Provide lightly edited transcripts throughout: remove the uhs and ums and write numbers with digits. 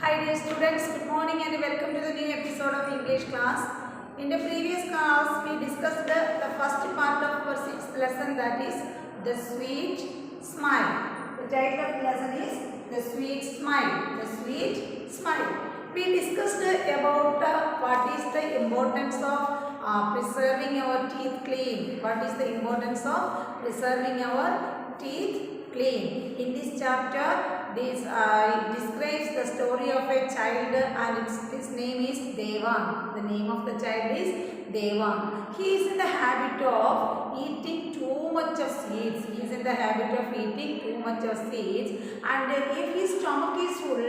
Hi dear students, good morning and welcome to the new episode of English class. In the previous class, we discussed the first part of our sixth lesson, that is the sweet smile. The title of the lesson is the sweet smile. The sweet smile. We discussed about what is the importance of preserving our teeth clean. What is the importance of preserving our teeth clean. In this chapter, this describes the story of a child and his name is Devang. The name of the child is Devang. He is in the habit of eating too much of seeds. He is in the habit of eating too much of seeds, and if his stomach is full,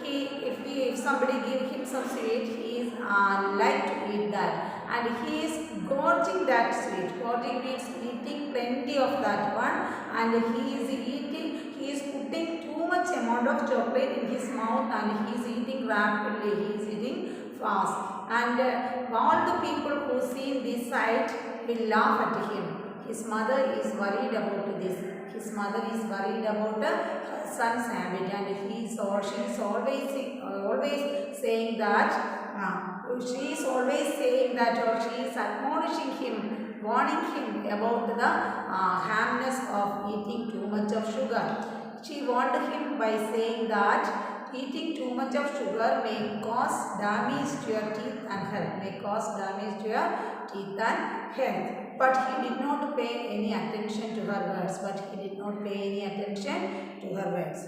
if somebody give him some sweet, he is like to eat that, and he is gorging that sweet. Gorging means eating plenty of that one, and he is putting too much amount of chocolate in his mouth, and he is eating rapidly, he is eating fast, and all the people who see this sight will laugh at him. His mother is worried about this. His mother is worried about her son's habit, and she is always saying that she is always saying that, or she is admonishing him, warning him about the harmness of eating too much of sugar. She warned him by saying that eating too much of sugar may cause damage to your teeth and health. May cause damage to your teeth and health. But he did not pay any attention to her words.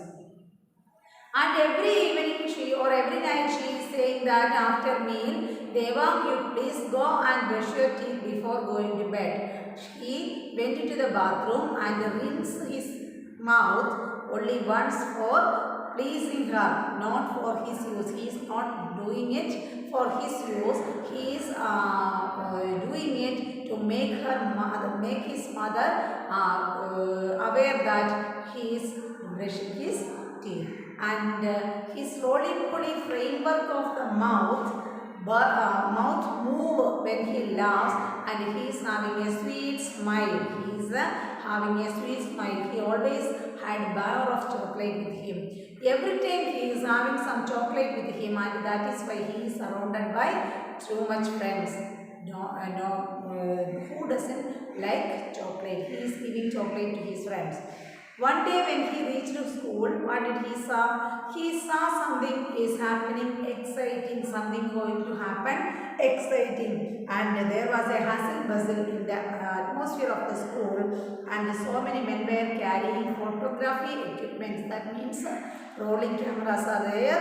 And every evening or every night she is saying that after meal, Devang, you please go and brush your teeth before going to bed. He went into the bathroom and rinsed his mouth only once for pleasing her, not for his use. He is not doing it for his use. He is doing it to make his mother aware that he is brushing his teeth. And his roly-poly framework of the mouth move when he laughs, and he is having a sweet smile. He always had bar of chocolate with him. Every time he is having some chocolate with him, and that is why he is surrounded by too much friends. Who doesn't like chocolate? He is giving chocolate to his friends. One day when he reached school, what did he saw? He saw something is happening exciting, something going to happen exciting. And there was a hustle bustle in the atmosphere of the school, and so many men were carrying photography equipment. That means rolling cameras are there,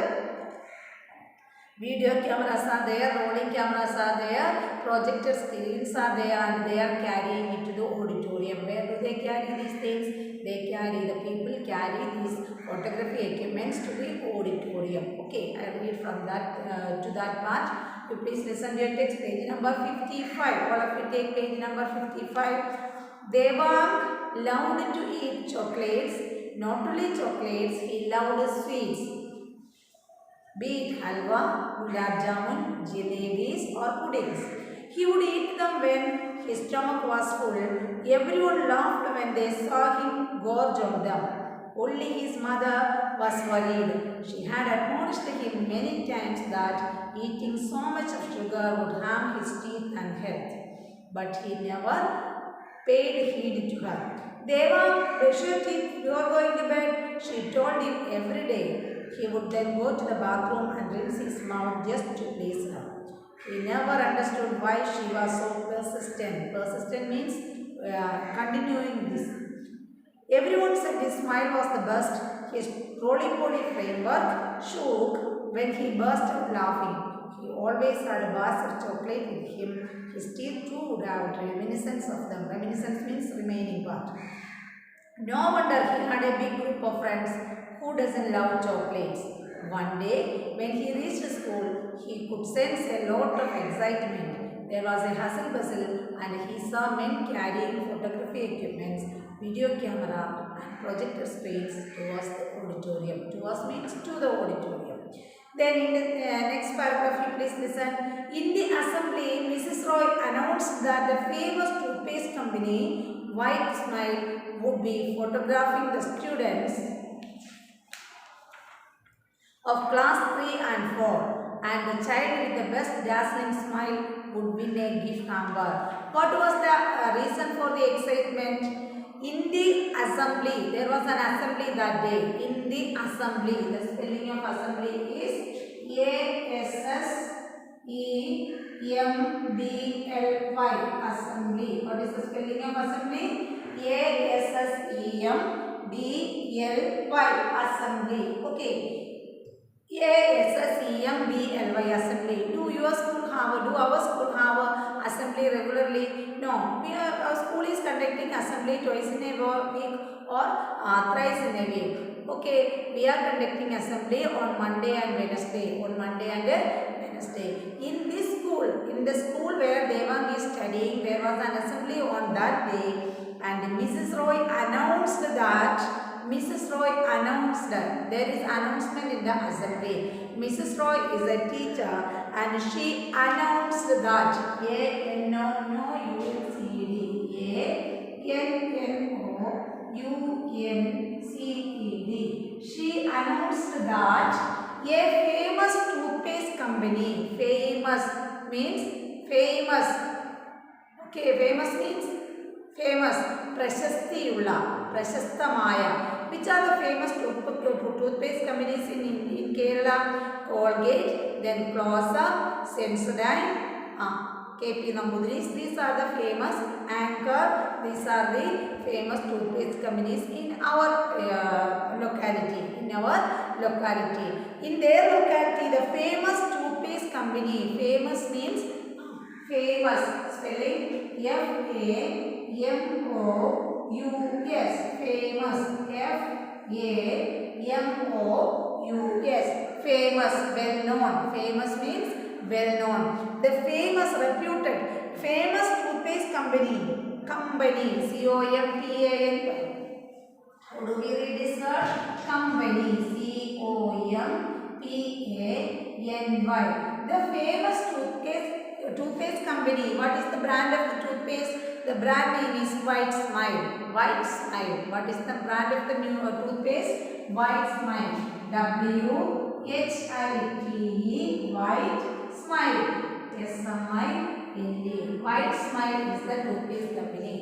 video cameras are there, rolling cameras are there, projector screens are there, and they are carrying it to the auditorium. Where do they carry these things? The people carry these photography equipments to the auditorium. Okay, I read from that to that part. You please listen to your text, page number 55. All of you take page number 55. Devang loved to eat chocolates. Not only chocolates, he loved sweets. Be it halwa, gulab jamun, jalebis or puddings. He would eat them when his stomach was full. Everyone laughed when they saw him gorge on them. Only his mother was worried. She had admonished him many times that eating so much of sugar would harm his teeth and health. But he never paid heed to her. Deva, brush your teeth before going to bed, she told him every day. He would then go to the bathroom and rinse his mouth just to please her. He never understood why she was so persistent. Persistent means continuing this. Everyone said his smile was the best. His roly-poly framework shook when he burst out laughing. He always had a bar of chocolate with him. His teeth too would have reminiscence of them. Reminiscence means remaining part. No wonder he had a big group of friends. Who doesn't love chocolates? One day, when he reached school, he could sense a lot of excitement. There was a hustle bustle, and he saw men carrying photography equipments, video camera, and projector screens towards the auditorium. Towards means to the auditorium. Then in the next paragraph, you please listen. In the assembly, Mrs. Roy announced that the famous toothpaste company, White Smile, would be photographing the students of class 3 and 4, and the child with the best dazzling smile would win a gift hamper. What was the reason for the excitement? In the assembly, there was an assembly that day. In the assembly, the spelling of assembly is assembly. Assembly. What is the spelling of assembly? Assembly. Assembly. Okay. Assembly. Assembly. Do our school have a assembly regularly? No. Our school is conducting assembly twice in a week or thrice in a week. Okay, we are conducting assembly on Monday and Wednesday. In the school where Devang is studying, there was an assembly on that day, and Mrs. Roy announced there is announcement in the assembly. Mrs. Roy is a teacher and she announced that She announced that a famous toothpaste company, famous means famous. Okay, famous means famous, പ്രശസ്തിയുള്ള, പ്രശസ്തമായ. Which are the famous toothpaste companies in Kerala? Colgate, then Close-Up, Sensodyne, KP Namboodiris. These are the famous Anchor. These are the famous toothpaste companies in our locality. In their locality, the famous toothpaste company. Famous means famous. Spelling Famous. Famous. Famous. Famous. Well known. Famous means well known. The famous, reputed, famous toothpaste company. Company. COMPANY. How do we read this word? Company. COMPANY. The famous toothpaste company. What is the brand of the toothpaste? The brand name is White Smile. White Smile. What is the brand of the new toothpaste? White Smile. WHITE. White Smile. SMILE. White Smile is the toothpaste company.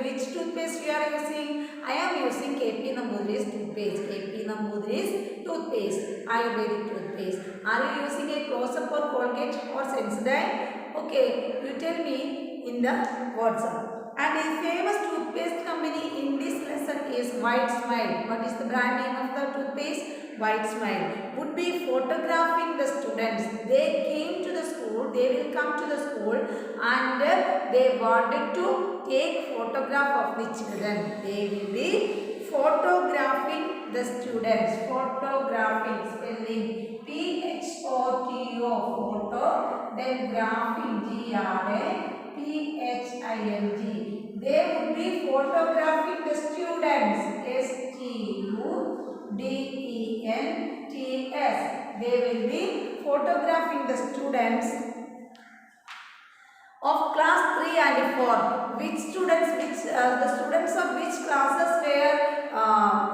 Which toothpaste we are using? I am using KP Namboodiris toothpaste. KP Namboodiris toothpaste. Ayurvedic toothpaste. Are you using a Close-Up or Colgate or Sensodyne? Okay, you tell me in the WhatsApp. And a famous toothpaste company in this lesson is White Smile. What is the brand name of the toothpaste? White Smile. Would be photographing the students. They came to the school. They will come to the school and they wanted to take photograph of the children. They will be photographing the students. Photographing. Spelling PHOTO. Photo. Then graphing. GRAPHING. They would be photographing the students. STUDENTS. They will be photographing the students of class 3 and 4. The students of which classes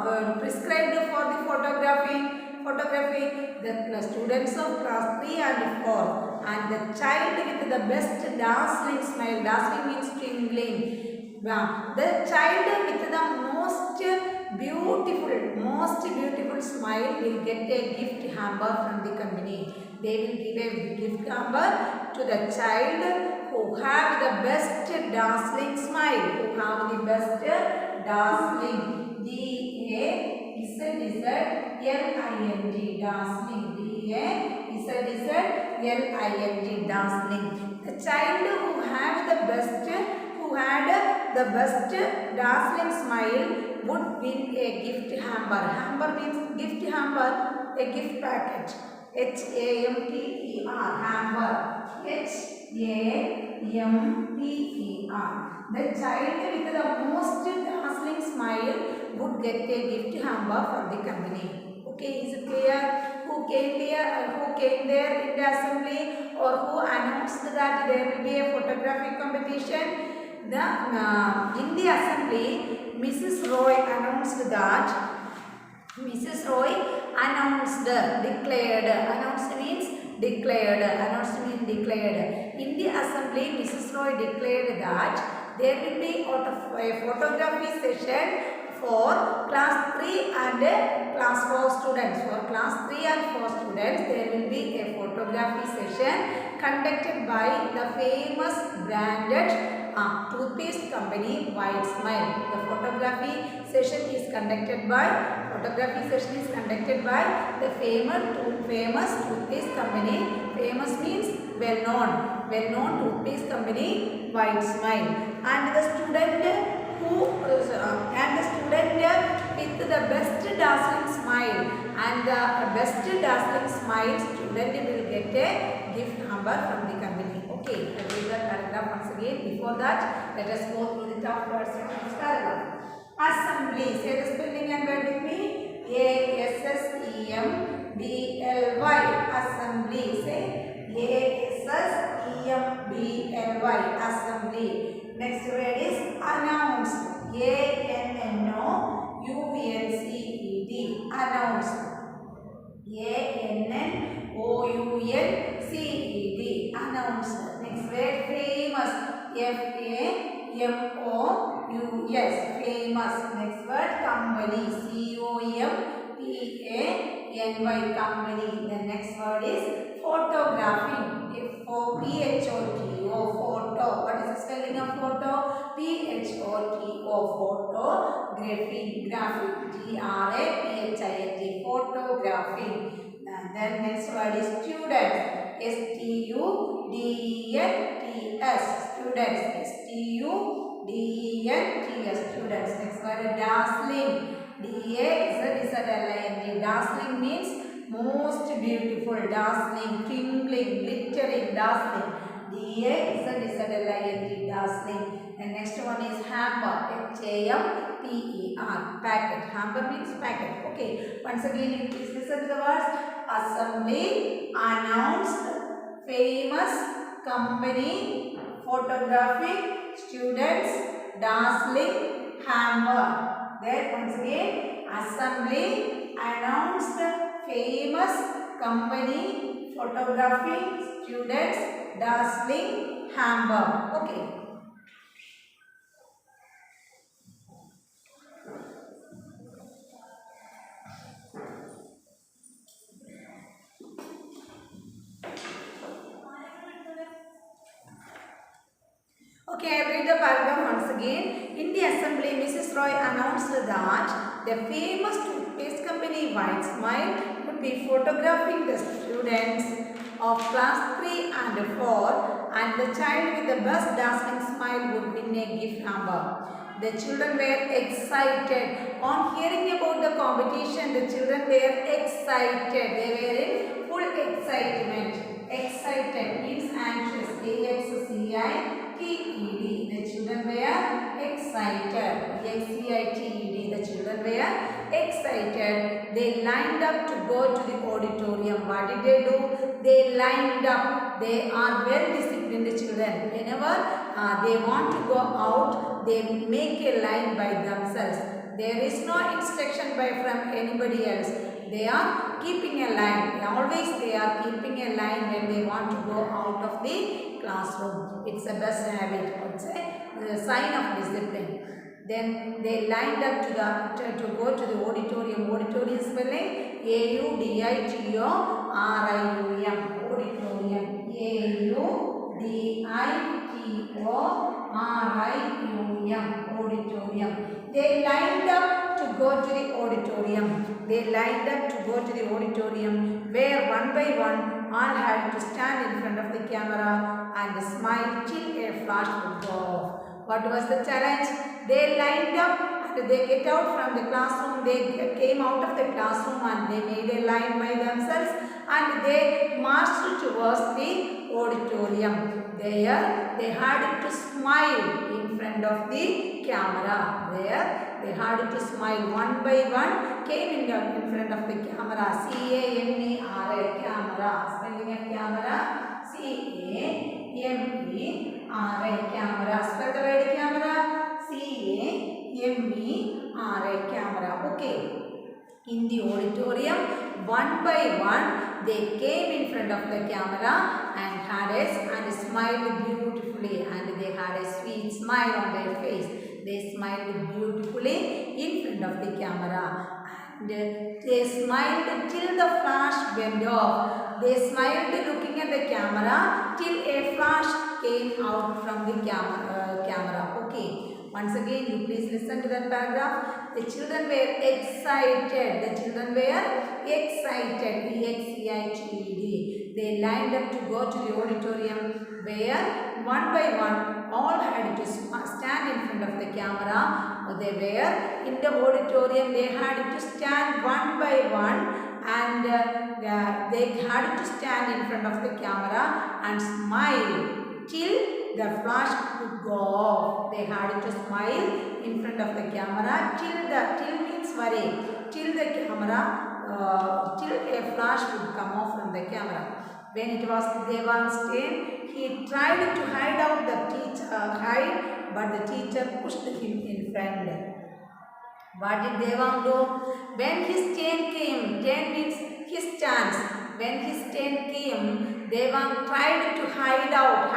were prescribed for the photography? The students of class 3 and 4. And the child with the best dazzling smile. Dazzling means twinkling. The child with the most beautiful smile will get a gift hamper from the company. They will give a gift hamper to the child who have the best dazzling smile. Dazzling. DAZZLING. Dazzling. DAZZLING. Dazzling. The child who had the best dazzling smile would win a gift hamper. Hamper means gift hamper, a gift packet. HAMPER. Hamper. HAMPER. The child with the most dazzling smile would get a gift hamper from the company. Okay, is it clear? Who came there in the assembly, or who announced that there will be a photographic competition? In the assembly, Mrs. Roy announced announced, declared. Announced means declared. Announced means declared. In the assembly, Mrs. Roy declared that there will be a photography session for class 3 and class 4 students. For class 3 and 4 students, there will be a photography session conducted by the famous branded toothpaste company White Smile. The photography session is conducted by the famous toothpaste company. Famous means well-known toothpaste company White Smile. And the student with the best dazzling smile student will get a gift hamper from the company. Okay, I read that paragraph once again. Before that, let us go through the top words of this paragraph. Assembly. Say the spelling and word with me. A-S-S-E-M-B-L-Y. Assembly. Say A-S-S-E-M-B-L-Y. Assembly. Next word is announced. A-N-N-O-U-N-C-E-D. Announced. A-N-N-O-U-N-C-E-D. Announced. Next word famous. F-A-M-O-U-S. Famous. Next word company. C-O-M-P-A-N-Y. Company. The next word is photographing. F-O-P-H-O-T-O. Photo. What is the spelling of photo? P-H-O-T-O. Photography. Graphic. G-R-A-P-H-I-N-G. Photography. Then next word is students. S-T-U-D-E-N-T-S. Students. S-T-U-D-E-N-T-S. Students. Next word is dazzling. D-A-Z-Z-L-I-N-G. Dazzling means most beautiful. Dazzling, twinkling, glittering, dazzling. D-A-Z-Z-L-I-N-G. Dazzling. And next one is hamper. H-A-M-P-E-R. Packet. Hamper means packet. Okay. Once again, please listen to the words. Assembly, announced, famous, company, photographic, students, dazzling, hamper. There once again, assembly, announced, famous, company, photography, students, dazzling, hamper. Okay. Okay, I read the paragraph once again. In the assembly, Mrs. Roy announced that the famous toothpaste company White Smile would be photographing the students of class 3 and 4, and the child with the best dazzling smile would win a gift hamper. The children were excited. On hearing about the competition, the children were excited. They were in full excitement. Excited means anxious. A-X-C-I-T-E-D. The children were excited. E-X-C-I-T-E-D. The children were excited. They lined up to go to the auditorium. What did they do? They lined up. They are well disciplined children. Whenever they want to go out, they make a line by themselves. There is no instruction from anybody else. They are keeping a line. Always they are keeping a line when they want to go out of the classroom. It's a best habit. It's a sign of discipline. Then they lined up to go to the auditorium. Auditorium spelling A-U-D-I-T-O-R-I-U-M. Auditorium. A-U-D-I-T-O-R-I-U-M. Auditorium. They lined up to go to the auditorium. They lined up to go to the auditorium, where one by one all had to stand in front of the camera and smile till a flash would go off. What was the challenge? They lined up. They get out from the classroom. They came out of the classroom and they made a line by themselves and they marched towards the auditorium. There they had to smile in front of the camera. There they had to smile. One by one came in front of the camera. C-A-M-E-R-A. Camera. Spelling of camera. C-A-M-E-R-A. Camera. Spell the word camera. C-A-M-E-R-A. Camera. Okay. In the auditorium, one by one, they came in front of the camera and smiled beautifully, and they had a sweet smile on their face. They smiled beautifully in front of the camera, and they smiled till the flash went off. They smiled looking at the camera till a flash came out from the camera. Okay. Once again, you please listen to that paragraph. The children were excited. The children were excited. E-X-C-I-T-E-D. They lined up to go to the auditorium where one by one all had to stand in front of the camera. They were in the auditorium. They had to stand one by one, and they had to stand in front of the camera and smile till the flash could go off. They had to smile in front of the camera till means worry, till the camera, till a flash would come off from the camera. When it was Devang's turn, he tried to hide out but the teacher pushed him in front. What did Devang do? When his turn came, turn means his chance. When his turn came, Devang tried to hide out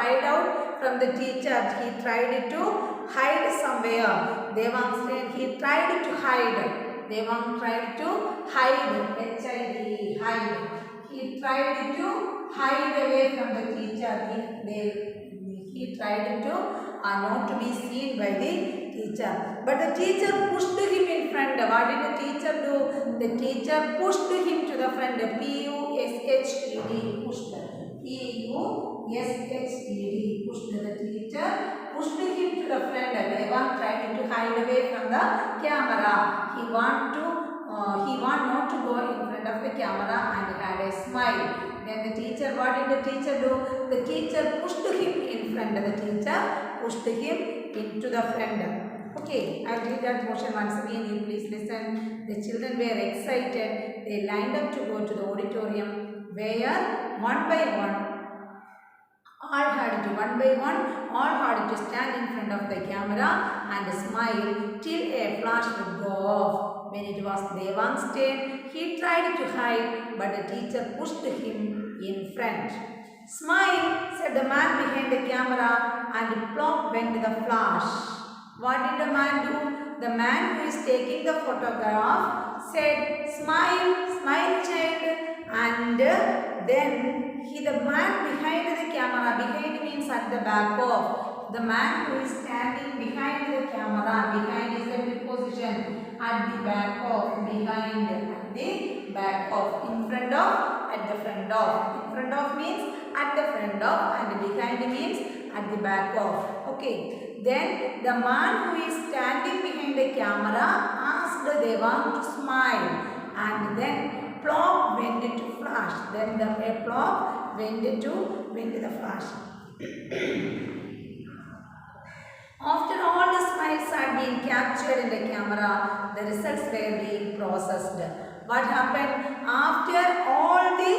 from the teacher. He tried to hide somewhere. Devang's turn, he tried to hide. Devang tried to hide, H-I-D-E, hide. He tried to hide away from the teacher. He tried to not to be seen by the teacher. But the teacher pushed him in front. What did the teacher do? The teacher pushed him to the front. P-U-S-H-E-D, pushed. P-U-S-H-E-D, pushed. The teacher pushed him to the front. Devang tried to hide away from the camera. He want not to go in front of the camera and had a smile. Then the teacher, what did the teacher do? The teacher pushed him in front. The teacher pushed him into the front. Okay, I will read that portion once again. You please listen. The children were excited. They lined up to go to the auditorium where one by one all had to stand in front of the camera and smile till a flash would go off. When it was Devang's turn, he tried to hide, but the teacher pushed him in front. Smile, said the man behind the camera, and plop went the flash. What did the man do? The man who is taking the photograph said, smile, smile child, and then the man behind the camera, behind means at the back of, the man who is standing behind the camera, behind is the position, at the back of, behind, at the back of, in front of, at the front of. In front of means at the front of, and behind means at the back of. Okay. Then the man who is standing behind the camera asked Devang to smile, and then plop went into flash. Then the plop went into the flash. After all the smiles had been captured in the camera, the results were being processed. What happened? After all the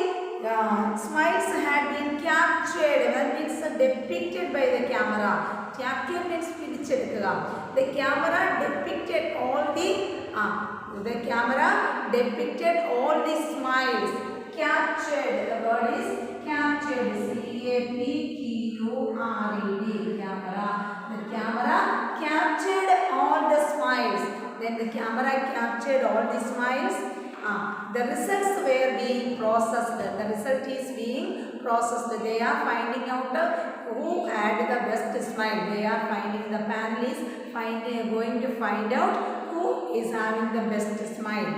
smiles had been captured, that means depicted by the camera. Capture means pidichedukka. The camera depicted all the smiles. Captured. The word is captured. C-A-P-T-U-R-E-D. Camera. The camera captured all the smiles. Then the camera captured all the smiles. The results were being processed. The result is being processed. They are finding out who had the best smile. They are finding, the panelists going to find out who is having the best smile.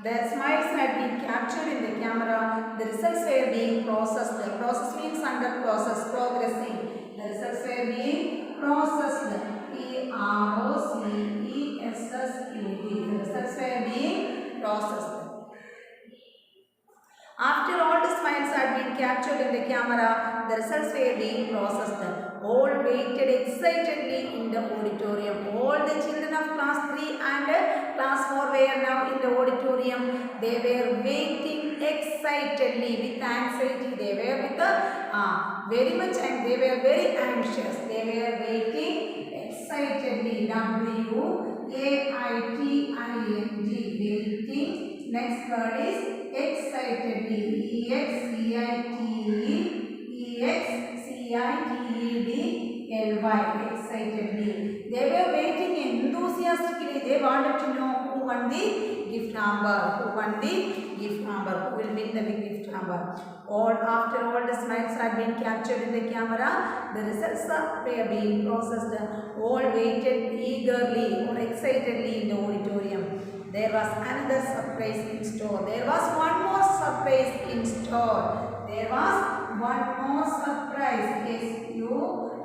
The smiles had been captured in the camera. The results were being processed. The process means under process, progressing. The results were being processed. P-R-O-C-E-S-S-E-D. The results were being processed. After all the smiles had been captured in the camera, the results were being processed. All waited excitedly in the auditorium. All the children of class 3 and class 4 were now in the auditorium. They were waiting excitedly with anxiety. They were with very much, and they were very anxious. They were waiting excitedly. W-A-I-T-I-N-G. Waiting. Next word is excitedly, excitedly, excitedly. They were waiting enthusiastically. They wanted to know who won the gift hamper, who won the gift hamper, who will win the gift hamper. After all the smiles had been captured in the camera, the results were being processed. All waited eagerly or excitedly in the auditorium. There was another surprise in store. There was one more surprise in store. There was one more surprise. S-U-R-P-R-I-S-E.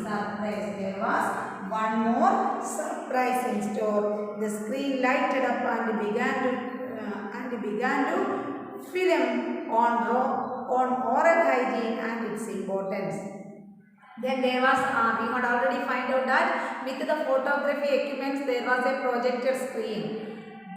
Surprise. There was one more surprise in store. The screen lighted up and began to film on oral hygiene and its importance. Then there was, we had already find out that with the photography equipments there was a projector screen.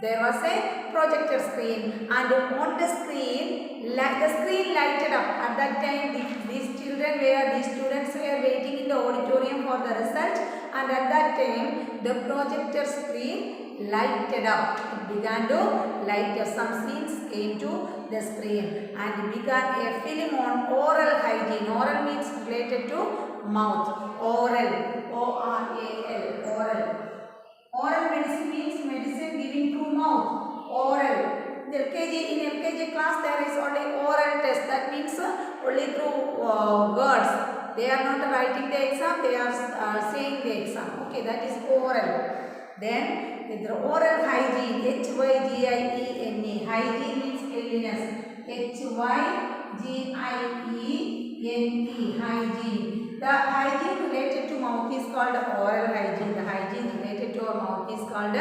There was a projector screen, and on the screen, the screen lighted up. At that time, these students were waiting in the auditorium for the result, and at that time, the projector screen lighted up. It began to light up. Some scenes came to the screen, and it began a film on oral hygiene. Oral means related to mouth. Oral, O-R-A-L, oral. Oral medicine means medicine given through mouth. Oral. In LKG class there is only oral test. That means only through words. They are not writing the exam. They are saying the exam. Okay, that is oral. Then the oral hygiene. H-Y-G-I-E-N-E. Hygiene means cleanliness. H-Y-G-I-E-N-E. Hygiene. The hygiene related to mouth is called oral hygiene. The hygiene related to our mouth is called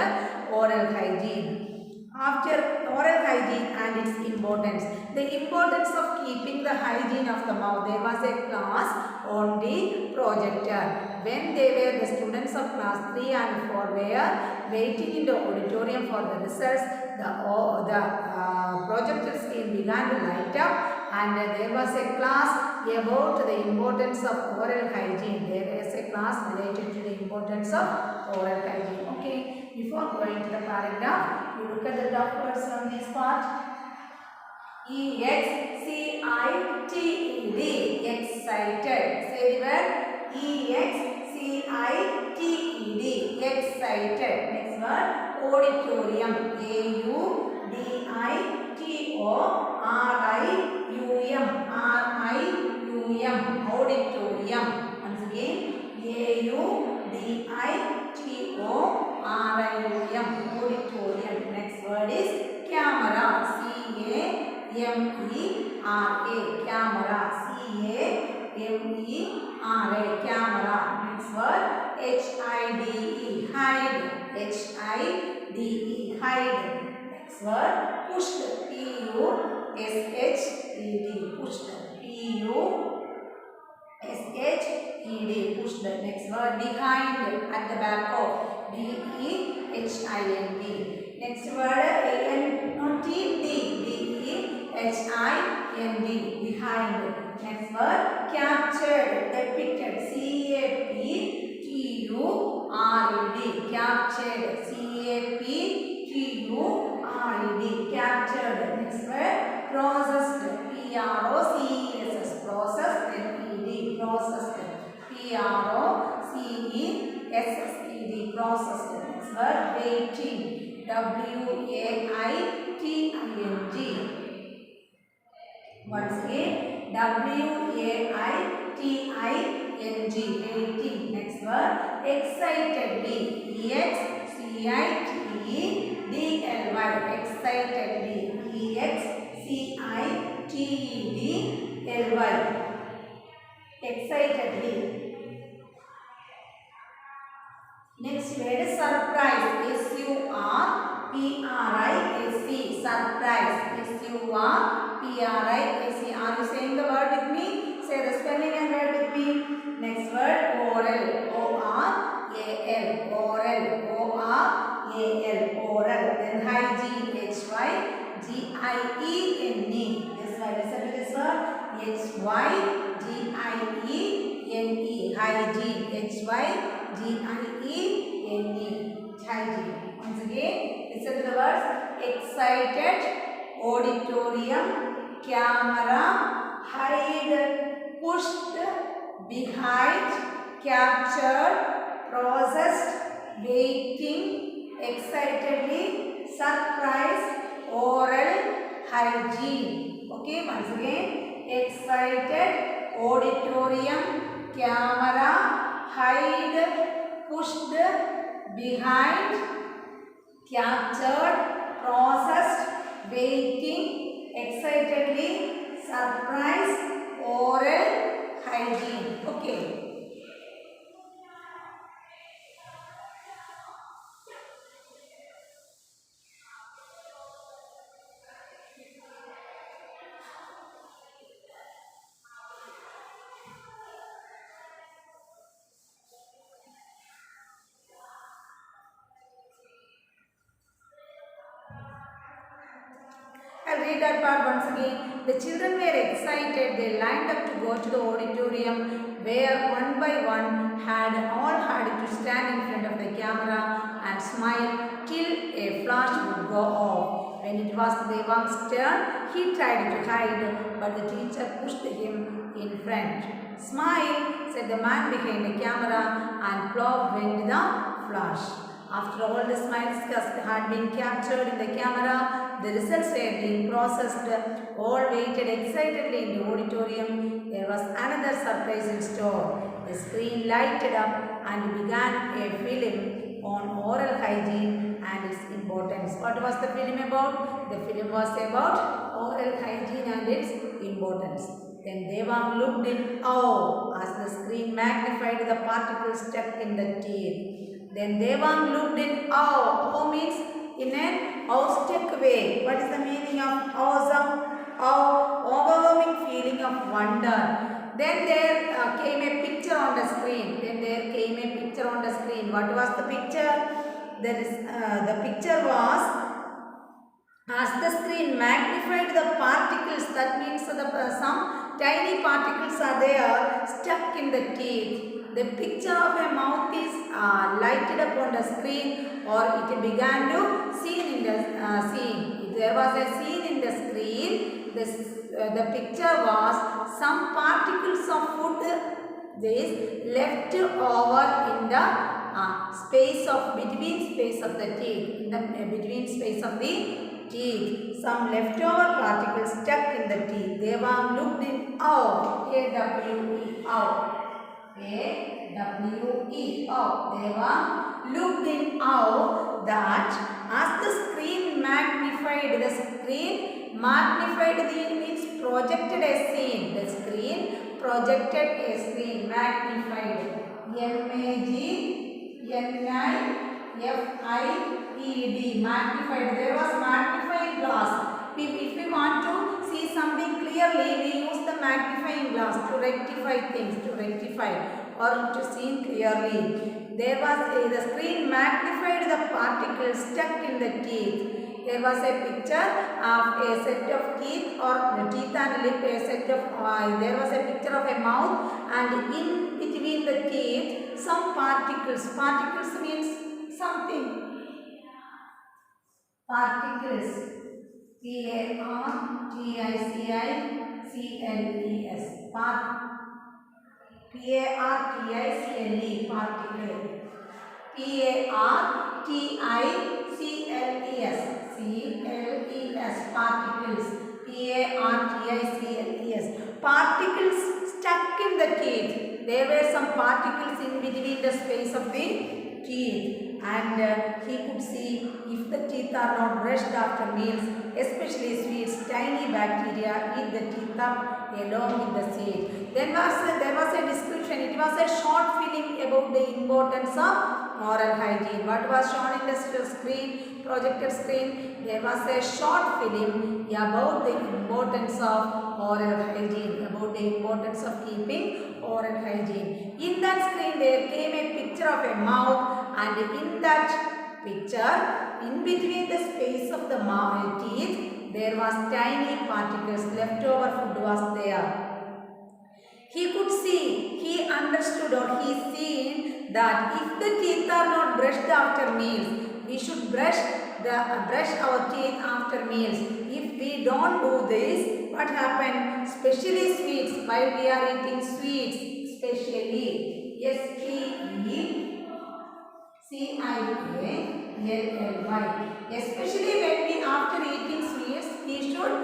oral hygiene. After oral hygiene and its importance, the importance of keeping the hygiene of the mouth, there was a class on the projector. When the students of class 3 and 4 were waiting in the auditorium for the results, the projector screen began to light up, and there was a class about the importance of oral hygiene. There is a class related to the importance of oral hygiene. Okay, before going to the paragraph, you look at the top words on this part. E-X-C-I-T-E-D, excited. Say the word E-X-C-I-T-E-D, excited. Next word, auditorium. A-U-D-I-T-O-R-I-U-M, R-I-U-M, auditorium. Once again, A-U-D-I-T-O-R-I-U-M, auditorium. Next word is camera. C-A-M-E-R-A, camera. C-A-M-E-R-A, camera. Next word, H-I-D-E, hide. H-I-D-E, hide. Next word, pushed. P-U-S-H-E-D, pushed. P-U-S-H-E-D, pushed. Next word, behind, at the back of. B-E-H-I-N-D. Next word, A-N-T-D, B-E-H-I-N-D, behind. Next word, captured, depicted, C-A-P-T-U-R-E-D, captured, C-A-P-T-U-R-E-D, captured. Next word, processed, P-R-O-C-E-S-S, processed, P-E-D, processed, P-R-O-C-E-S-S-E-D, processed. Next word, waiting, W-A-I-T-I-N-G. Once again, W-A-I-T-I-N-G, waiting. Next word, excitedly, E-X-C-I-T-E-D-L-Y, excitedly, E-X-C-I-T-E-D-L-Y, excitedly. Next word is surprise, S-U-R-P-R-I-S-E, surprise, S-U-R-P-R-I-S-E. Are you saying the word with me? Say the spelling and word with me. Next word, oral, O-R-A-L, oral, O-R-A-L, oral. Then hygiene, H-Y-G-I-E-N-E. This word, listen to this word, H-Y-G-I-E-N-E, hygiene, H-Y-G-I-E-N-E, hygiene. Once again, listen to the words, excited, auditorium, camera, hide, pushed, behind, captured, processed, waiting, excitedly, surprise, oral, hygiene. Okay, once again, excited, auditorium, camera, hide, pushed, behind, captured, processed, waiting, excitedly, surprise, oral, hygiene. Okay. I'll read that part once again. The children were excited. They lined up to go to the auditorium where one by one all had to stand in front of the camera and smile till a flash would go off. When it was Devang's turn, he tried to hide, but the teacher pushed him in front. Smile, said the man behind the camera, and plop went the flash. After all the smiles had been captured in the camera, the results were being processed. All waited excitedly in the auditorium. There was another surprise in store. The screen lighted up and began a film on oral hygiene and its importance. What was the film about? The film was about oral hygiene and its importance. Then Devang looked in awe as the screen magnified the particles stuck in the teeth. Then Devang looked in awe. Awe means in an awestruck way. What is the meaning of awesome? Awe, overwhelming feeling of wonder. Then there came a picture on the screen. What was the picture? The picture was, as the screen magnified the particles, that means some tiny particles are there stuck in the teeth. The picture of a mouth is lighted up on the screen, or it began to seen in the scene. There was a scene in the screen. The picture was some particles of food is left over in the between space of the teeth. In the between space of the teeth, some leftover particles stuck in the teeth. Devang looked in awe. A-W-E, awe. A-W-E, awe. Devang looked in awe that as the screen magnified, means projected a scene. The screen projected a scene, magnified. M-A-G-N-I-F-I-E-D, magnified. There was magnifying glass. If we want to see something clearly, we use the magnifying glass to rectify things, or to see clearly. There was the screen magnified the particles stuck in the teeth. There was a picture of a set of teeth, or teeth and lip, there was a picture of a mouth, and in between the teeth some particles. Particles means something. Particles. P-A-R-T-I-C-I-C-L-E-S. P-A-R-T-I-C-L-E. Particle. P-A-R-T-I-C-L-E-S. C-L-E-S. Particles. P-A-R-T-I-C-L-E-S. Particles stuck in the teeth. There were some particles in between the space of the teeth, and he could see if the teeth are not brushed after meals, especially sweets, tiny bacteria eat the teeth up along with the seed. Then there was a description. It was a short film about the importance of oral hygiene. What was shown in the screen, projector screen? There was a short film about the importance of oral hygiene, about the importance of keeping oral hygiene. In that screen there came a picture of a mouth, and in that picture, in between the space of the teeth, there was tiny particles. Leftover food was there. He could see, he understood, or he seen that if the teeth are not brushed after meals, we should brush brush our teeth after meals. If we don't do this, what happen? Especially sweets, while we are eating sweets, especially SPECIALLY. Especially when we after eating sweets, we should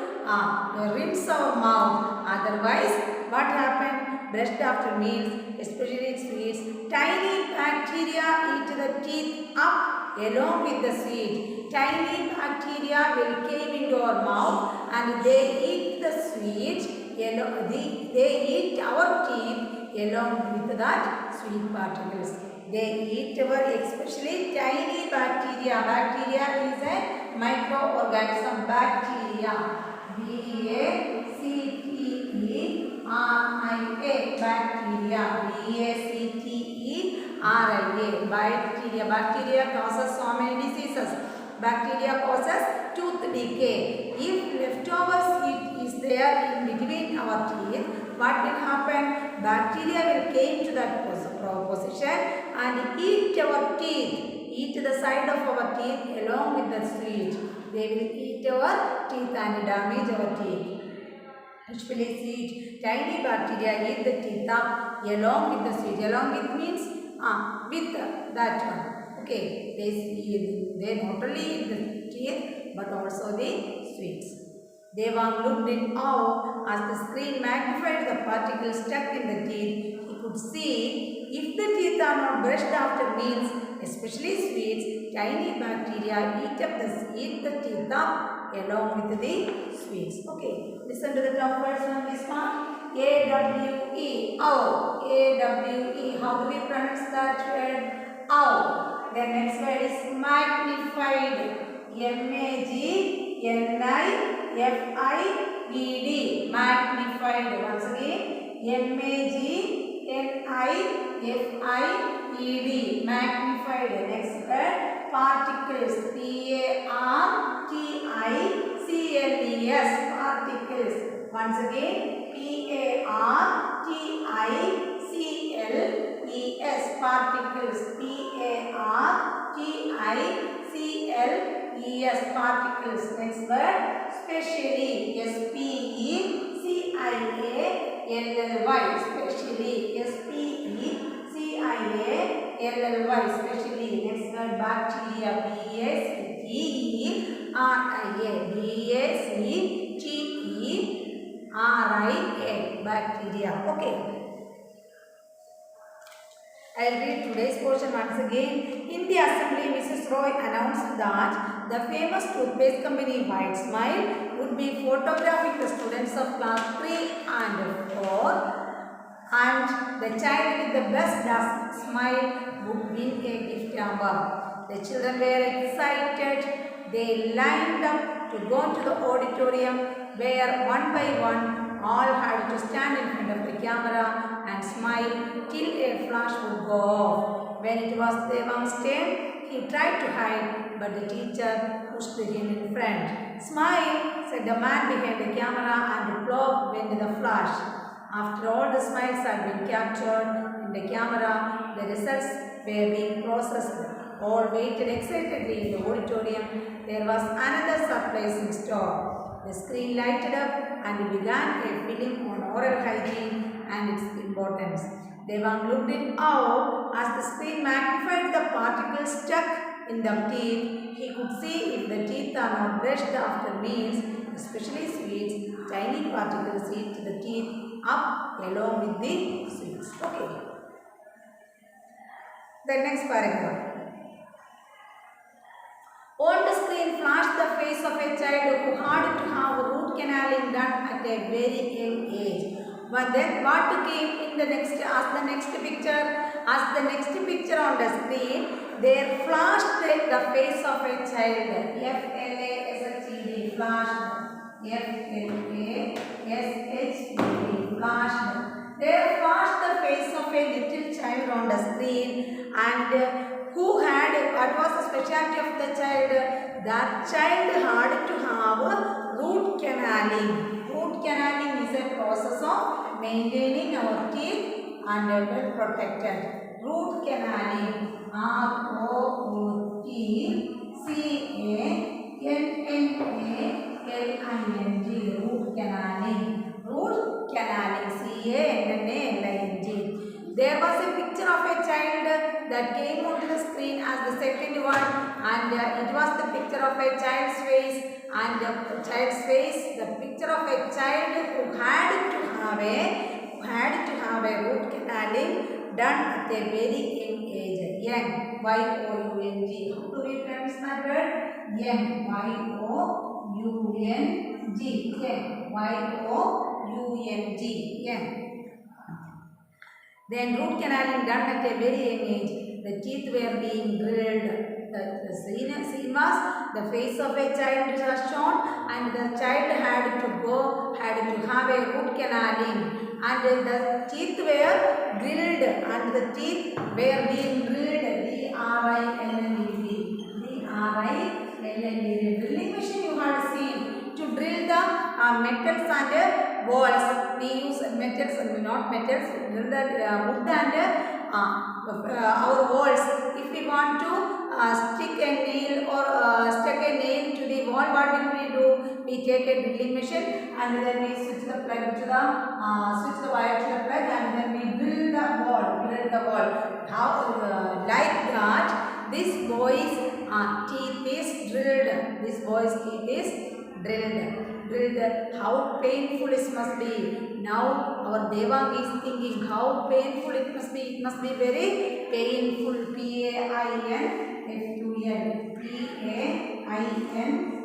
rinse our mouth. Otherwise, what happened? Brushed after meals, especially sweets, tiny bacteria eat the teeth up along with the sweet. Tiny bacteria will came into our mouth and they eat the sweet. They eat our teeth along with that sweet particles. They eat our especially tiny bacteria. Bacteria is a microorganism. Bacteria. BACTERIA. Bacteria. BACTERIA. Bacteria. Bacteria causes so many diseases. Bacteria causes tooth decay. If leftover sweet is there in between our teeth, what will happen? Bacteria will came to that position and eat our teeth, eat the side of our teeth along with the sweet. They will eat our teeth and damage our teeth. Especially sweet, tiny bacteria eat the teeth up along with the sweet. Along with means with that one. Okay, they not only eat the teeth but also the sweets. Devang looked in awe as the screen magnified the particles stuck in the teeth. He could see if the teeth are not brushed after meals, especially sweets, tiny bacteria eat the teeth up along with the sweets. Okay, listen to the top words on this one. AWE. Ow. AWE. How do we pronounce that word? Ow. The next word is magnified. MAGNIFIED. Magnified. Once again. MAGNIFIED. Magnified. Next word. Particles. PARTICLES. Particles. Once again. PARTICLES. Particles. PARTICLES. Particles. Next word. Specially. SPECIALLY. Specially. SPECIALLY. Specially. Next word. Bacteria. BACTERIA. Bacteria. Okay. I will read today's portion once again. In the assembly, Mrs. Roy announced that the famous toothpaste company White Smile would be photographing the students of class 3 and 4, and the child with the best smile would win a gift hamper. The children were excited. They lined up to go to the auditorium where one by one all had to stand in front of the camera and smile till a flash would go off. When it was Devang's turn, he tried to hide, but the teacher pushed him in front. Smile, said the man behind the camera, and plop went the flash. After all the smiles had been captured in the camera, the results were being processed. All waited excitedly in the auditorium. There was another surprise in store. The screen lighted up and began a film on oral hygiene and its importance. Devang looked in awe as the screen magnified the particles stuck in the teeth. He could see if the teeth are not brushed after meals, especially sweets, tiny particles eat the teeth up along with the sweets. Okay. The next paragraph. On the screen flashed the face of a child who had to have root canaling done at a very young age. But then what came in the next picture on the screen, there flashed the face of a child. FLASHED. Flashed. FLASHED. Flashed. There flashed the face of a little child on the screen, and who had, what was the specialty of the child? That child had to have root canaling. Root canaling is a process of maintaining our teeth and well protected. Root canaling. ROOT root canalling. Root canalling. CANNALING. There was a picture of a child that came onto the screen as the second one, and it was the picture of a child's face, and the child's face, the picture of a child who had to have a root canalling done at a very young age. Young, Y-O-U-N-G. How do we pronounce that word? Young, Y-O-U-N-G. Young, Y-O-U-N-G. Young. Then root canaling done at a very young age. The teeth were being drilled. The scene was the face of a child was shown, and the child had to have a root canaling, and the teeth were drilled, and the teeth were being drilled. D-R-I-L-L-E-D. D-R-I-L-L-E-D. Drilling machine you have seen to drill the metals and walls. We use metals, not metals, drill the wood and our walls. If we want to stick a nail or stick a nail to the wall, what will we do? We take a drilling machine and then we switch the plug to the switch the wire to the plug, and then we drill the wall. How like that? This boy's teeth is drilled. This boy's teeth is drilled. How painful it must be. Now our Devang is thinking how painful it must be. It must be very painful. P-A-I-N-F-U-L. P-A-I-N-F-U-L.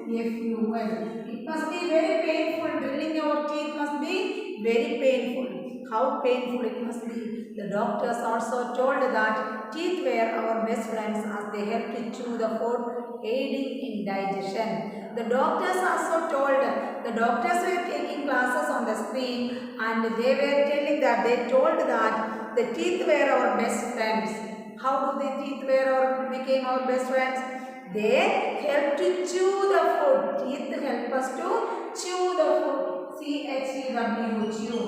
It must be very painful. Drilling our teeth must be very painful. How painful it must be. The doctors also told that teeth were our best friends as they help to chew the food, aiding in digestion. The doctors also told, the doctors were taking classes on the screen, and they were telling that they told that the teeth were our best friends. How do the teeth became our best friends? They help to chew the food. Teeth help us to chew the food. C-H-E-W, chew.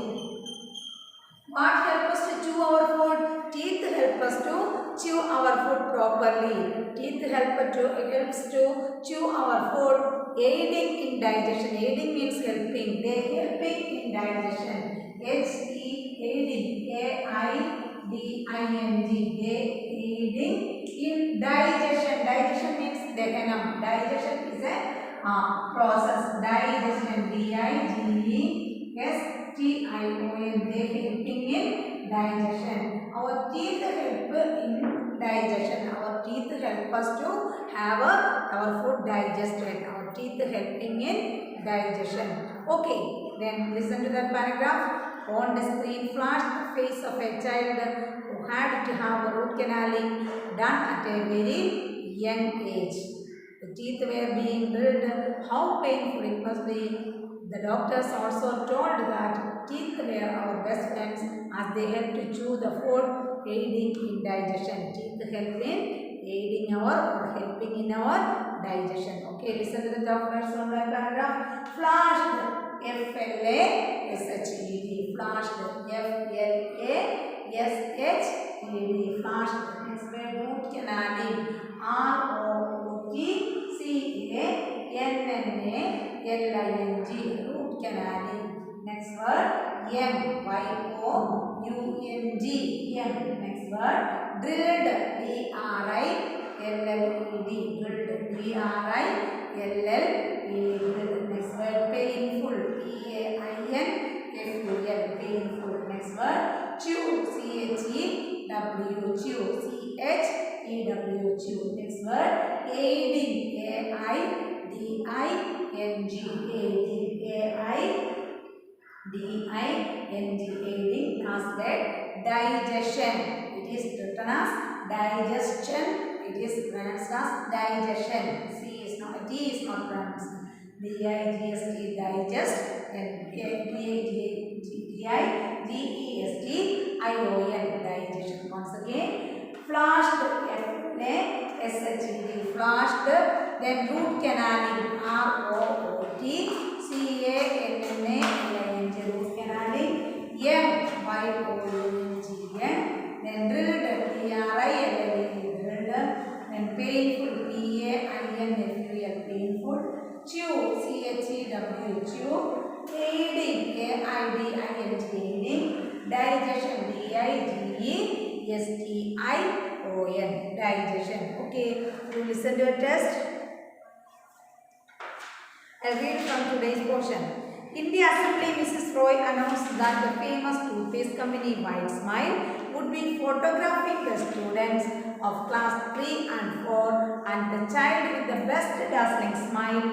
What helps us to chew our food? Teeth help us to chew our food properly. Teeth helps to chew our food, aiding in digestion. Aiding means helping. They helping in digestion. Aiding. A-I-D-I-N-G. They aiding in digestion. Digestion means decanum. Digestion is a process. Digestion. D-I-G-E-S-T-I-O-N. They helping in digestion. Our teeth help in digestion. Our teeth help us to have our food digested. Our teeth helping in digestion. Okay, then listen to that paragraph. On the screen flashed the face of a child who had to have a root canaling done at a very young age. The teeth were being drilled. How painful it must be. The doctors also told that teeth were our best friends as they help to chew the food, aiding in digestion. Teeth help in aiding or helping in our digestion. Okay, listen to the top words on the paragraph. Flashed. F-L-A-S-H-E-D. Flashed. F-L-A-S-H-E-D. Flashed. Next word, root canaling. R-O-O-T-C-A-N-N-A-L-I-N-G. Root canaling. Next word, Y-O-U-N-G. Next word, drilled. D-R-I-L-L-E-D. Drilled. D-R-I-L-L-E-D. Next word, painful. P-A-I-N-F-U-L. Painful. Next word, chew. C-H-E-W. Chew. C-H-E-W. Chew. Next word, aiding. A-I-D-I-N-G. Aiding. A-I-D-I-N-G. Aiding. Translate digestion. It is written as digestion. It is pronounced as digestion. C is not, D is not pronounced. D-I-G-S-T, digest, and D-I-G-E-S-T-I-O-N, digestion. Once again, flashed, F-L-A-S-H-E-D, flashed, then root canaling, R-O-O-T-C-A-N-N-A-L-I-N-G, root canaling, Y-O-U-N-G-N, then drilled, D-R-I-L-L-E, drilled, then painful, P-A-I-N W-H-U, aiding, A-I-D-I-N-G, digestion, D-I-G-E-S-T-I-O-N, digestion. Okay, you listen to a test. I'll read from today's portion. In the assembly, Mrs. Roy announced that the famous toothpaste company White Smile would be photographing the students of class 3 and 4, and the child with the best dazzling smile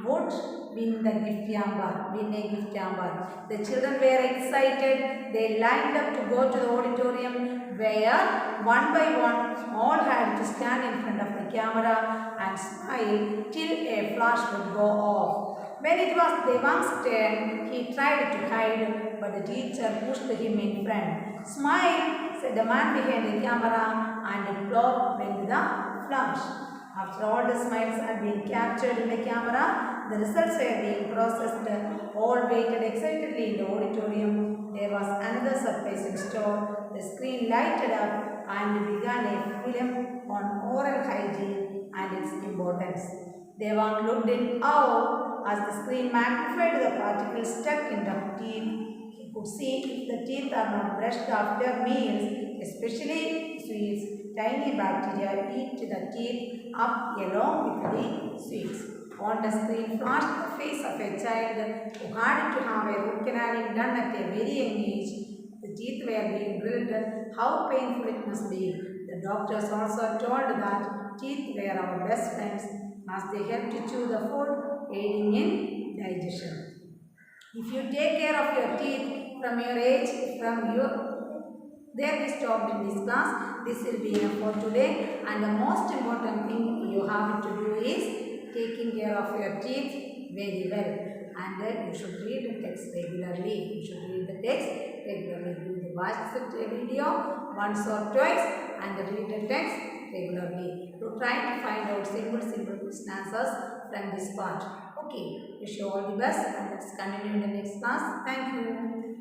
would win the gift hamper, win a gift hamper. The children were excited. They lined up to go to the auditorium where one by one all had to stand in front of the camera and smile till a flash would go off. When it was Devang's turn, he tried to hide, but the teacher pushed him in front. Smile, said the man behind the camera, and plop went the flash. After all the smiles had been captured in the camera, the results were being processed. All waited excitedly in the auditorium. There was another surprise in store. The screen lighted up and began a film on oral hygiene and its importance. Devang looked in awe as the screen magnified the particles stuck in the teeth. He could see if the teeth are not brushed after meals, especially sweets. Tiny bacteria eat the teeth up along with the sweets. On the screen flashed the face of a child who had to have a root canaling done at a very young age. The teeth were being drilled. How painful it must be. The doctors also told that teeth were our best friends as they help to chew the food, aiding in digestion. If you take care of your teeth from your age, there we stopped in this class. This will be enough for today. And the most important thing you have to do is taking care of your teeth very well. And you should read the text regularly. You should read the text regularly. You watch the video once or twice and read the text regularly. To try to find out simple question answers from this part. Okay, wish you all the best and let's continue in the next class. Thank you.